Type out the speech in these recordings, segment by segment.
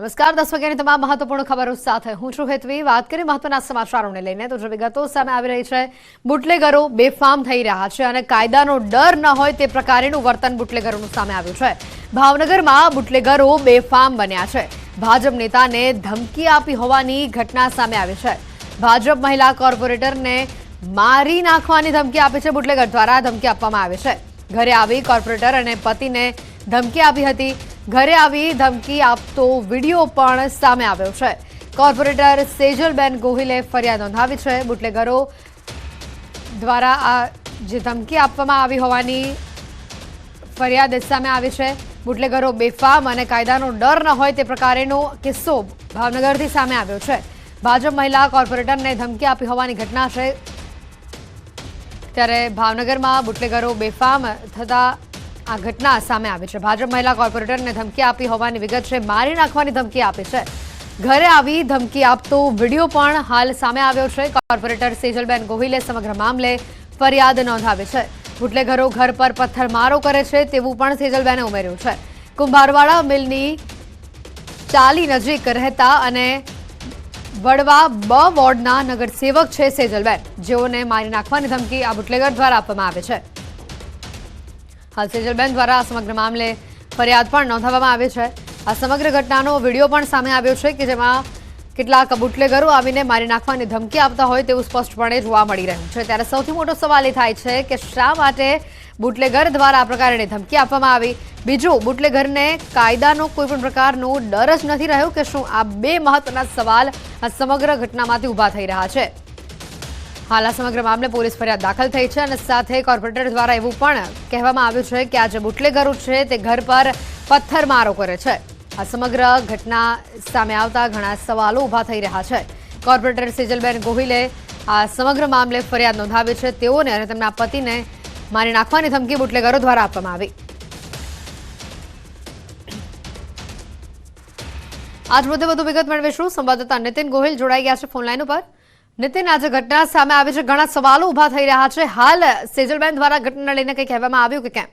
નમસ્કાર, 10 વાગ્યાની તમામ મહત્વપૂર્ણ ખબરો સાથે હું છું હેતવી। વાત કરીએ મહત્વના સમાચારોને લઈને તો જે વિગતો સામે આવી રહી છે, બુટલેગરો બેફામ થઈ રહ્યા છે અને કાયદાનો ડર ન હોય તે પ્રકારનું વર્તન બુટલેગરોનું સામે આવ્યું છે। ભાવનગરમાં બુટલેગરો બેફામ બન્યા છે। ભાજપ નેતાને ધમકી આપી હોવાની ઘટના સામે આવી છે। ભાજપ મહિલા કોર્પોરેટરને મારી નાખવાની ધમકી આપી છે। બુટલેગર દ્વારા ધમકી આપવામાં આવી છે। ઘરે આવી કોર્પોરેટર અને પતિને ધમકી આપી હતી। ઘરે આવી ધમકી આપતો વિડીયો પણ સામે આવ્યો છે। કોર્પોરેટર સેજલબેન ગોહિલે ફરિયાદ નોંધાવી છે। બુટલેગરો દ્વારા આ જે ધમકી આપવામાં આવી હોવાની ફરિયાદ સામે આવી છે। બુટલેગરો બેફામ અને કાયદાનો ડર ન હોય તે પ્રકારનો કિસ્સો ભાવનગરથી સામે આવ્યો છે। ભાજપ મહિલા કોર્પોરેટરને ધમકી આપી હોવાની ઘટના છે, ત્યારે ભાવનગરમાં બુટલેગરો બેફામ થતા આ ઘટના સામે આવી છે। ભાજપ મહિલા કોર્પોરેટરને ધમકી આપી હોવાની વિગત છે। મારી નાખવાની ધમકી આપી છે। ઘરે આવી ધમકી આપતો વિડીયો પણ હાલ સામે આવ્યો છે। કોર્પોરેટર સેજલબેન ગોહિલે સમગ્ર મામલે ફરિયાદ નોંધાવી છે। બુટલેગરો ઘર પર પથ્થરમારો કરે છે તેવું પણ સેજલબેને ઉમેર્યું છે। કુંભારવાડા મિલની ચાલી નજીક રહેતા અને વડવા બ વોર્ડના નગરસેવક છે સેજલબેન, જેઓને મારી નાખવાની ધમકી આ બુટલેગર દ્વારા આપવામાં આવે છે। હાલ સેજલબેન દ્વારા આ સમગ્ર મામલે ફરિયાદ પણ નોંધાવવામાં આવી છે। આ સમગ્ર ઘટનાનો વિડીયો પણ સામે આવ્યો છે કે જેમાં કેટલાક બુટલેગરો આવીને મારી નાખવાની ધમકી આપતા હોય તેવું સ્પષ્ટપણે જોવા મળી રહ્યું છે। ત્યારે સૌથી મોટો સવાલ એ થાય છે કે શા માટે બુટલેગર દ્વારા આ પ્રકારની ધમકી આપવામાં આવી? બીજું, બુટલેગરને કાયદાનો કોઈ પણ પ્રકારનો ડર જ નથી રહ્યો કે શું? આ બે મહત્વના સવાલ આ સમગ્ર ઘટનામાંથી ઊભા થઈ રહ્યા છે। હાલ આ સમગ્ર મામલે પોલીસ ફરિયાદ દાખલ થઈ છે અને સાથે કોર્પોરેટર દ્વારા એવું પણ કહેવામાં આવ્યું છે કે આ જે બુટલેગરો છે તે ઘર પર પથ્થરમારો કરે છે। આ સમગ્ર ઘટના સામે આવતા ઘણા સવાલો ઊભા થઈ રહ્યા છે। કોર્પોરેટર સેજલબેન ગોહિલે આ સમગ્ર મામલે ફરિયાદ નોંધાવી છે। તેઓને અને તેમના પતિને મારી નાખવાની ધમકી બુટલેગરો દ્વારા આપવામાં આવી। આજ મુદ્દે વધુ વિગત મેળવીશું। સંવાદદાતા નીતિન ગોહિલ જોડાઈ ગયા છે ફોનલાઈન ઉપર। નીતિન, આજે ઘટના સામે આવી છે, ઘણા સવાલો ઊભા થઈ રહ્યા છે। હાલ સેજલબેન દ્વારા ઘટના લઈને કંઈ કહેવામાં આવ્યું કે કેમ?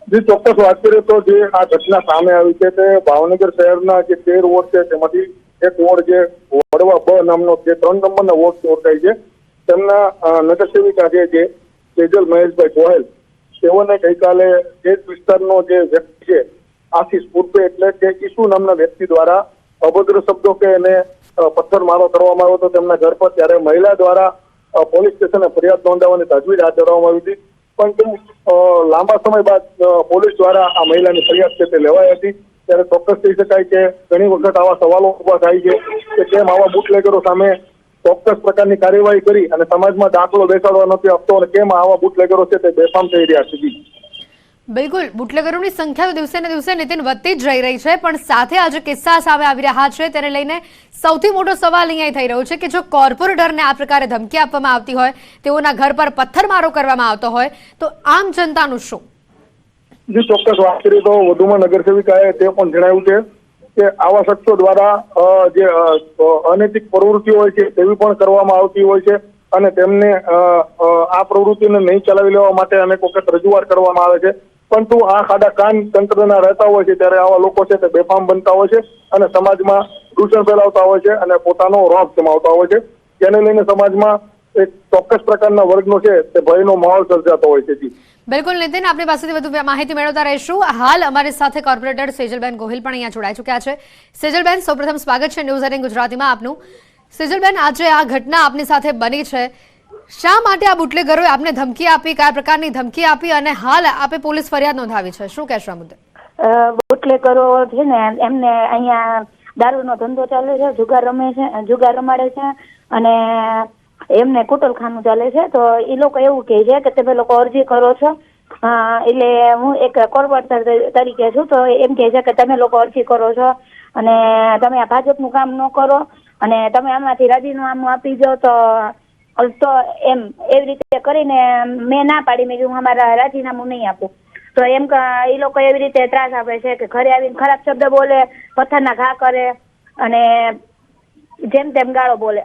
જે ચોક્કસ વાત કરીએ તો જે આ ઘટના સામે આવી છે તે ભાવનગર શહેરના જે 13 વોર્ડ છે તેમાંથી એક વોર્ડ જે વડવા બ નામનો જે 3 નંબરના વોર્ડ ઓળખાય છે, તેમના નગરસેવિકા જે સેજલ મહેશભાઈ ગોહેલ, તેઓને ગઈકાલે એ જ વિસ્તારનો જે વ્યક્તિ છે આશીષ ઉર્ફે એટલે કે ઈસુ નામના વ્યક્તિ દ્વારા અભદ્ર શબ્દો કે એને પથ્થરમારો કરવામાં આવ્યો હતો તેમના ઘર પર। ત્યારે મહિલા દ્વારા પોલીસ સ્ટેશને ફરિયાદ નોંધાવવાની તજવીજ હાથ ધરવામાં આવી હતી, પરંતુ લાંબા સમય બાદ પોલીસ દ્વારા આ મહિલાની ફરિયાદ છે તે લેવાઈ હતી। ત્યારે ચોક્કસ કહી શકાય કે ઘણી વખત આવા સવાલો ઉભા થાય છે કે કેમ આવા બુટલેગરો સામે ચોક્કસ પ્રકારની કાર્યવાહી કરી અને સમાજમાં દાખલો બેસાડવા નથી આપતો અને કેમ આવા બુટલેગરો છે તે બેફામ થઈ રહ્યા છે। બિલકુલ, બુટલેગરોની સંખ્યા તો દિવસે ને દિવસે નીતિન વધતી જ રહી છે, પણ સાથે આજે કિસ્સા સામે આવી રહ્યા છે તેને લઈને સૌથી મોટો સવાલ અહીંયા થઈ રહ્યો છે કે જો કોર્પોરેટરને આ પ્રકારે ધમકી આપવામાં આવતી હોય, તેઓના ઘર પર પથ્થરમારો કરવામાં આવતો હોય, તો આમ જનતાનું શું? જે ચોક્કસ વાત કરીએ તો વધુમાં નગરસેવિકાએ તે પણ જણાવ્યું છે કે આવા શખ્સો દ્વારા જે અનૈતિક પ્રવૃત્તિઓ હોય છે તેવી પણ કરવામાં આવતી હોય છે અને તેમને આ પ્રવૃત્તિને નહીં ચલાવી લેવા માટે અનેક વખત રજૂઆત કરવામાં આવે છે, પરંતુ આ ખાડા કાન તંત્રના રહેતા હોય છે ત્યારે આવા લોકો છે તે બેફામ બનતા હોય છે અને સમાજમાં દૂષણ ફેલાવતા હોય છે અને પોતાનો રોપ જમાવતા હોય છે, જેને લઈને સમાજમાં એક ચોક્કસ પ્રકારના વર્ગનો છે તે ભયનો માહોલ સર્જાતો હોય છે। બિલકુલ નીતિન, આપણી પાસેથી વધુ માહિતી મેળવતા રહીશું। હાલ અમારી સાથે કોર્પોરેટર સેજલબેન ગોહિલ પણ અહીંયા જોડાઈ ચૂક્યા છે। સેજલબેન, સૌપ્રથમ સ્વાગત છે ન્યૂઝ 18 ગુજરાતીમાં આપનું। સેજલબેન, આજે આ ઘટના આપની સાથે બની છે, શા માટે આ બુટલેગરોએ આપને ધમકી આપી, કયા પ્રકારની ધમકી આપી અને હાલ આપે પોલીસ ફરિયાદ નોંધાવી છે, શું કહેશો આ મુદ્દે? બુટલેગરો છે ને એમને અહીંયા દારૂનો ધંધો ચાલે છે, જુગાર રમાડે છે અને એમને કુટલખાનું ચાલે છે। તો એ લોકો એવું કહે છે કે તમે લોકો અરજી કરો છો, એટલે હું એક કોર્પોરેટર તરીકે છું, તો એમ કહે છે કે તમે લોકો અરજી કરો છો અને તમે આ ભાજપનું કામ ન કરો અને તમે આમાંથી રાજીનામું આપી જાઓ તો એમ એવી રીતે કરીને મેં ના પાડી, મેં હું અમારા રાજીનામું નહીં આપું। તો એમ એ લોકો એવી રીતે ત્રાસ આપે છે કે ઘરે આવીને ખરાબ શબ્દ બોલે, પથ્થરના ઘા કરે અને જેમ તેમ ગાળો બોલે।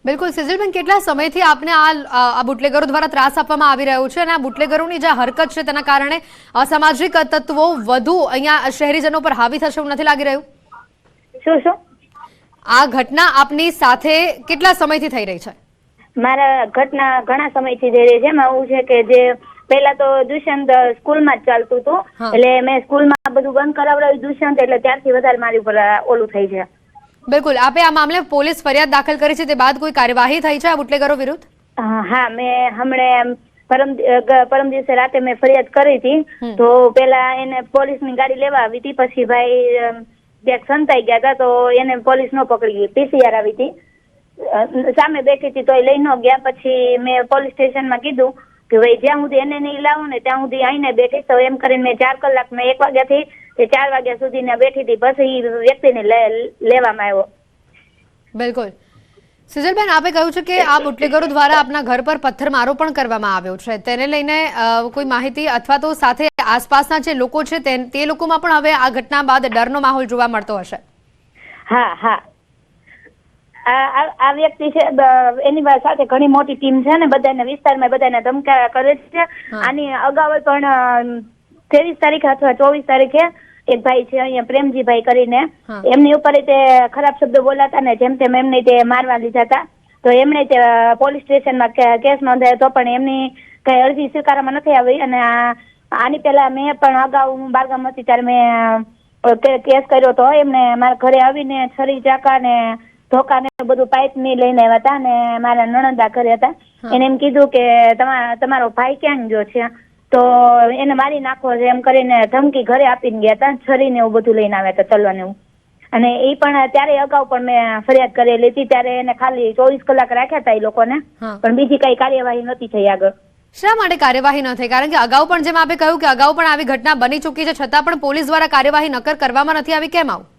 બિલકુલ સિજલબેન, કેટલા સમયથી આપને આ બુટલેગરો દ્વારા ત્રાસ આપવામાં આવી રહ્યો છે અને આ બુટલેગરોની જે હરકત છે તેના કારણે અસામાજિક તત્વો વધુ અહીંયા શહેરીજનો પર હાવી થશે એવું નથી લાગી રહ્યું? શું શું આ ઘટના આપની સાથે કેટલા સમયથી થઈ રહી છે? મારા ઘટના ઘણા સમયથી જઈ રહી છે. એમાં એવું છે કે જે પહેલા તો દુષ્યંત સ્કૂલમાં જ ચાલતું હતું, એટલે મેં સ્કૂલમાં બધું બંધ કરાવડાવ્યું દુષ્યંત, એટલે ત્યારથી વધારે મારી ઉપર ઓલું થઈ છે. બિલકુલ, આપે આ મામલે પોલીસ ફરિયાદ દાખલ કરી છે, તે બાદ કોઈ કાર્યવાહી થઈ છે આ બુટલેગરો વિરુદ્ધ? હા, મેં હમણે પરમ દિવસે રાતે મેં ફરિયાદ કરી હતી. તો પેલા એને પોલીસની ગાડી લેવા આવી હતી, પછી ભાઈ ક્યાંક સંતાઈ ગયા હતા તો એને પોલીસ ન પકડી, PCR આવી હતી, સામે બેઠી હતી તો એ લઈ ન ગયા. પછી મેં પોલીસ સ્ટેશનમાં કીધું કે ભાઈ જ્યાં સુધી એને નહીં લાવું ને ત્યાં સુધી આઈને બેઠી. તો એમ કરીને મેં 4 કલાક, મેં 1 વાગ્યાથી તે 4 વાગ્યા સુધી ને બેઠી હતી. પછી વ્યક્તિને લેવામાં આવ્યો. બિલકુલ સિજલબેન, આપે કહ્યું છે કે આ બુટલેગરો દ્વારા આપના ઘર પર પથ્થરમારો પણ કરવામાં આવ્યો છે, તેને લઈને કોઈ માહિતી અથવા તો સાથે આસપાસના જે લોકો છે તે લોકોમાં પણ હવે આ ઘટના બાદ ડરનો માહોલ જોવા મળતો હશે? હા, આ વ્યક્તિ છે એની સાથે ઘણી મોટી ટીમ છે ને બધાને વિસ્તારમાં બધાને ધમકારા કરે છે. આની અગાઉ પણ 23 તારીખે અથવા 24 તારીખે એક ભાઈ છે અહીંયા પ્રેમજીભાઈ કરીને, એમની ઉપર તે ખરાબ શબ્દો બોલાતા ને જેમ તેમ એમને તે મારવા લીધા હતા. તો એમણે તે પોલીસ સ્ટેશનમાં કેસ નોંધાયો હતો, પણ એમની કઈ અરજી સ્વીકારવામાં નથી આવી. અને આની પહેલા મેં પણ અગાઉ હું બારગામ હતી ત્યારે મેં કેસ કર્યો હતો. એમને મારા ઘરે આવીને છરી ચાકા ને ધોકા ને બધું પાઇપ ની લઈને આવ્યા હતા, અને મારા નણંદા ઘરે હતા. એને એમ કીધું કે તમારો ભાઈ ક્યાં ગયો છે, તો એને મારી નાખવો છે એમ કરીને ધમકી ઘરે આપીને ગયા હતા. છરી ને એવું બધું લઈને આવ્યા હતા, તલવા ને એવું. અને એ પણ ત્યારે અગાઉ પણ મેં ફરિયાદ કરેલી હતી, ત્યારે એને ખાલી 24 કલાક રાખ્યા હતા એ લોકોને, પણ બીજી કઈ કાર્યવાહી નહોતી થઈ આગળ. શા માટે કાર્યવાહી ન થઈ? કારણ કે અગાઉ પણ જેમ આપે કહ્યું કે અગાઉ પણ આવી ઘટના બની ચૂકી છે, છતાં પણ પોલીસ દ્વારા કાર્યવાહી નક્કર કરવામાં નથી આવી, કેમ આવું?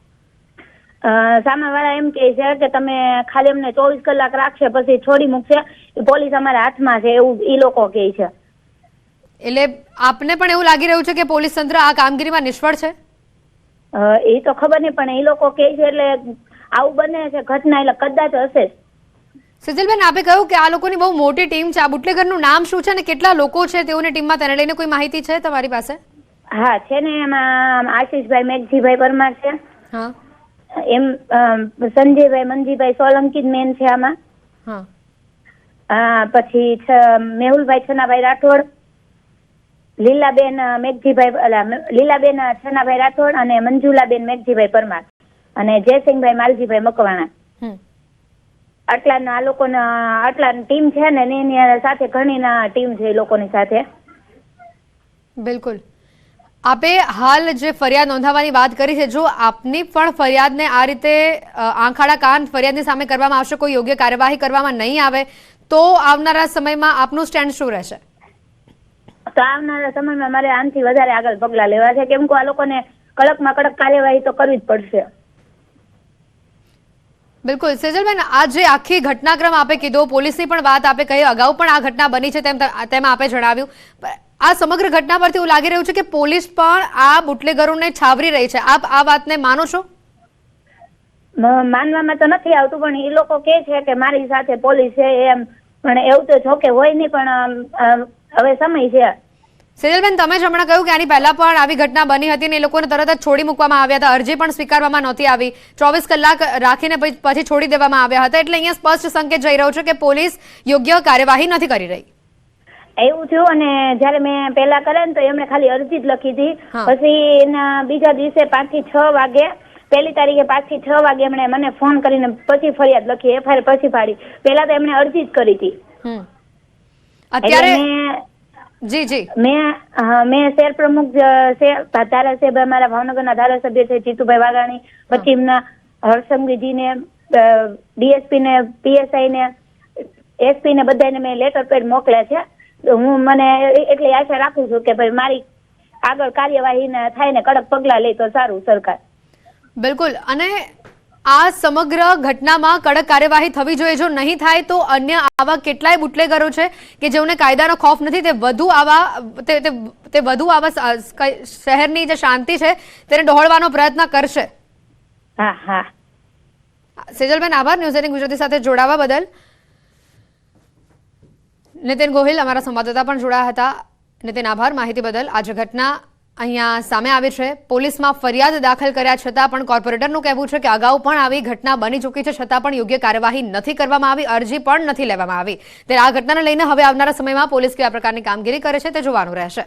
સામેવાળા એમ કહે છે કે તમે ખાલી અમને 24 કલાક રાખશે પછી છોડી મૂકશે, પોલીસ અમારા હાથમાં છે એવું એ લોકો કહે છે. એટલે આપને પણ એવું લાગી રહ્યું છે કે પોલીસ તંત્ર આ કામગીરીમાં નિષ્ફળ છે? એ તો ખબર નહીં, પણ એ લોકો કહે છે એટલે આવું બને છે ઘટના, એટલે કદાચ હશે. સિજલબેન, આપે કહ્યું કે આ લોકોની બહુ મોટી ટીમ છે, આ બુટલેગરનું નામ શું છે અને કેટલા લોકો છે તેઓની ટીમમાં, તેને લઈને કોઈ માહિતી છે તમારી પાસે? હા છે ને, એમાં આશીષભાઈ મેઘજીભાઈ પરમાર છે, એમ સંજયભાઈ મનજીભાઈ સોલંકી મેન છે આમાં, પછી મેહુલભાઈ છનાભાઈ રાઠોડ, લીલાબેન લીલાબેન છનાભાઈ રાઠોડ અને મંજુલાબેન મેઘજીભાઈ પરમાર અને જયસિંહભાઈ માલજીભાઈ મકવાણા. આટલા લોકોના આટલા ટીમ છે ને એની સાથે ઘણી ટીમ છે એ લોકોની સાથે. બિલકુલ, આપે હાલ જે ફરિયાદ નોંધાવવાની વાત કરી છે, જો આપની પણ ફરિયાદને આ રીતે આંખાડા કાન ફરિયાદની સામે કરવામાં આવશે, કોઈ યોગ્ય કાર્યવાહી કરવામાં નહીં આવે તો આવનારા સમયમાં આપનું સ્ટેન્ડ શું રહેશે? તો આવનારા સમયમાં મારે આનાથી વધારે આગળ પગલા લેવા છે, કેમ કે આ લોકોને કડકમાં કડક કાર્યવાહી તો કરવી જ પડશે. બિલકુલ સેજલબેન, આ જે આખી ઘટનાક્રમ આપે કીધો, પોલીસની પણ વાત આપે કહી, અગાઉ પણ આ ઘટના બની છે તેમ આપે જણાવ્યું, આ સમગ્ર ઘટના પરથી એવું લાગી રહ્યું છે કે પોલીસ પણ આ બુટલેગરોને છાવરી રહી છે, આપ આ વાતને માનો છો? માનવામાં તો નથી આવતું, પણ એ લોકો કે છે કે મારી સાથે પોલીસ છે એમ, પણ એવું તો જોકે હોય નહીં, પણ હવે સમય છે. સેજલબેન, તમે જ હમણાં કહ્યું કે આની પહેલા પણ આવી ઘટના બની હતી ને એ લોકોને તરત જ છોડી મૂકવામાં આવ્યા હતા, અરજી પણ સ્વીકારવામાં નહોતી આવી, 24 કલાક રાખીને પછી છોડી દેવામાં આવ્યા હતા, એટલે અહીંયા સ્પષ્ટ સંકેત જઈ રહ્યો છે કે પોલીસ યોગ્ય કાર્યવાહી નથી કરી રહી. એવું થયું, અને જયારે મેં પેલા કરે ને તો એમણે ખાલી અરજી જ લખી હતી, પછી એના બીજા દિવસે 5 થી 6 વાગે, 1 તારીખે 5 થી 6 વાગે એમણે મને ફોન કરીને પછી ફરિયાદ લખી, FIR પછી પાડી. પેલા તો એમણે અરજી જ કરી હતી. અત્યારે જી જી મેં શહેર પ્રમુખ ધારાસભ્ય અમારા ભાવનગરના ધારાસભ્ય છે જીતુભાઈ વાઘાણી, પછી એમના હર્ષંગજીને, DSP ને, PSI ને, SP ને બધાને મેં લેટર પેડ મોકલ્યા છે. હું મને એટલી આશા રાખું છું કે ભાઈ મારી આગળ કાર્યવાહી થાય ને કડક પગલા લે તો સારું સરકાર. બિલકુલ, અને આ સમગ્ર ઘટનામાં કડક કાર્યવાહી થવી જોઈએ, જો નહીં થાય તો અન્ય આવા કેટલાય બુટલેગરો છે કે જેઓને કાયદાનો ખોફ નથી, તે વધુ આવા શહેરની જે શાંતિ છે તેને ડહોળવાનો પ્રયત્ન કરશે. હા. સેજલબેન, આભાર ન્યૂઝ 18 ગુજરાતી સાથે જોડાવા બદલ. નીતિન ગોહિલ અમારા સંવાદદાતા પણ જોડાયા હતા. નીતિન, આભાર માહિતી બદલ. આજે ઘટના અહીંયા સામે આવી છે. પોલીસમાં ફરિયાદ દાખલ કર્યા છતાં પણ કોર્પોરેટરનું કહેવું છે કે અગાઉ પણ આવી ઘટના બની ચૂકી છે, છતાં પણ યોગ્ય કાર્યવાહી નથી કરવામાં આવી, અરજી પણ નથી લેવામાં આવી. ત્યારે આ ઘટનાને લઈને હવે આવનારા સમયમાં પોલીસ કેવા પ્રકારની કામગીરી કરે છે તે જોવાનું રહેશે.